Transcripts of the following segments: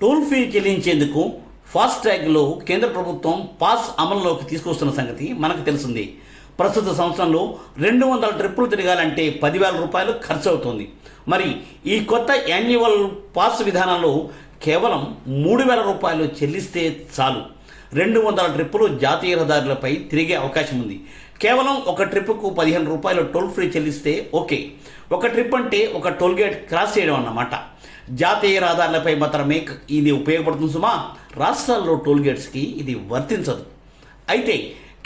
Toll fee చెల్లించేందుకు fast ట్రాగ్లో కేంద్ర ప్రభుత్వం pass అమలులోకి తీసుకొస్తున్న సంగతి మనకు తెలిసింది. ప్రస్తుత సంవత్సరంలో 200 ట్రిప్పులు తిరగాలంటే 10,000 రూపాయలు ఖర్చు అవుతుంది. మరి ఈ కొత్త యాన్యువల్ పాస్ విధానంలో కేవలం 3,000 రూపాయలు చెల్లిస్తే చాలు 200 ట్రిప్పులు జాతీయ రహదారులపై తిరిగే అవకాశం ఉంది. కేవలం ఒక ట్రిప్పుకు 15 రూపాయలు టోల్ ఫ్రీ చెల్లిస్తే ఓకే. ఒక ట్రిప్ అంటే ఒక టోల్ గేట్ క్రాస్ చేయడం అన్నమాట. జాతీయ రహదారులపై మాత్రమే ఇది ఉపయోగపడుతుంది సుమా. రాష్ట్రాల్లో టోల్ గేట్స్కి ఇది వర్తించదు. అయితే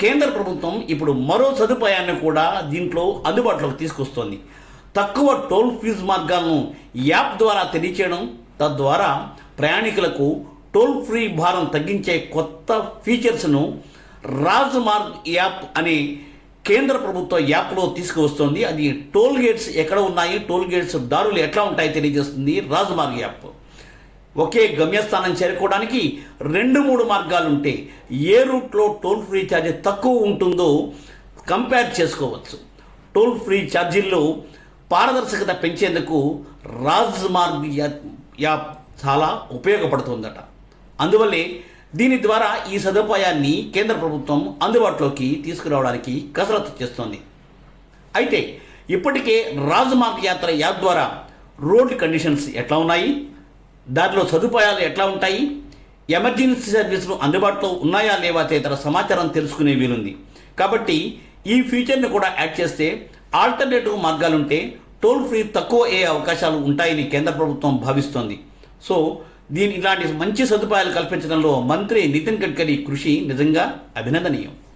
కేంద్ర ప్రభుత్వం ఇప్పుడు మరో సదుపాయాన్ని కూడా దీంట్లో అందుబాటులోకి తీసుకొస్తోంది. తక్కువ టోల్ ఫీజు మార్గాలను యాప్ ద్వారా తెలియచేయడం, తద్వారా ప్రయాణికులకు టోల్ ఫ్రీ భారం తగ్గించే కొత్త ఫీచర్స్ను రాజ్మార్గ్ యాప్ అనే కేంద్ర ప్రభుత్వ యాప్లో తీసుకువస్తుంది. అది టోల్ గేట్స్ ఎక్కడ ఉన్నాయి, టోల్ గేట్స్ దారులు ఎట్లా ఉంటాయో తెలియజేస్తుంది రాజ్మార్గ్ యాప్. ఒకే గమ్యస్థానం చేరుకోవడానికి 2-3 మార్గాలుంటే ఏ రూట్లో టోల్ ఫ్రీ ఛార్జీ తక్కువ ఉంటుందో కంపేర్ చేసుకోవచ్చు. టోల్ ఫ్రీ ఛార్జీల్లో పారదర్శకత పెంచేందుకు రాజ్మార్గ్ యాప్ చాలా ఉపయోగపడుతుందట. అందువల్లే దీని ద్వారా ఈ సదుపాయాన్ని కేంద్ర ప్రభుత్వం అందుబాటులోకి తీసుకురావడానికి కసరత్తు చేస్తోంది. అయితే ఇప్పటికే రాజ్మార్గ్ యాప్ ద్వారా రోడ్ కండిషన్స్ ఎట్లా ఉన్నాయి, దారిలో సదుపాయాలు ఎట్లా ఉంటాయి, ఎమర్జెన్సీ సర్వీసులు అందుబాటులో ఉన్నాయా లేవా తదితర సమాచారం తెలుసుకునే వీలుంది. కాబట్టి ఈ ఫీచర్ని కూడా యాడ్ చేస్తే ఆల్టర్నేటివ్ మార్గాలుంటే టోల్ ఫ్రీ తక్కువ అయ్యే అవకాశాలు ఉంటాయని కేంద్ర ప్రభుత్వం భావిస్తోంది. సో ఇలాంటి మంచి సదుపాయాలు కల్పించడంలో మంత్రి నితిన్ గడ్కరీ కృషి నిజంగా అభినందనీయం.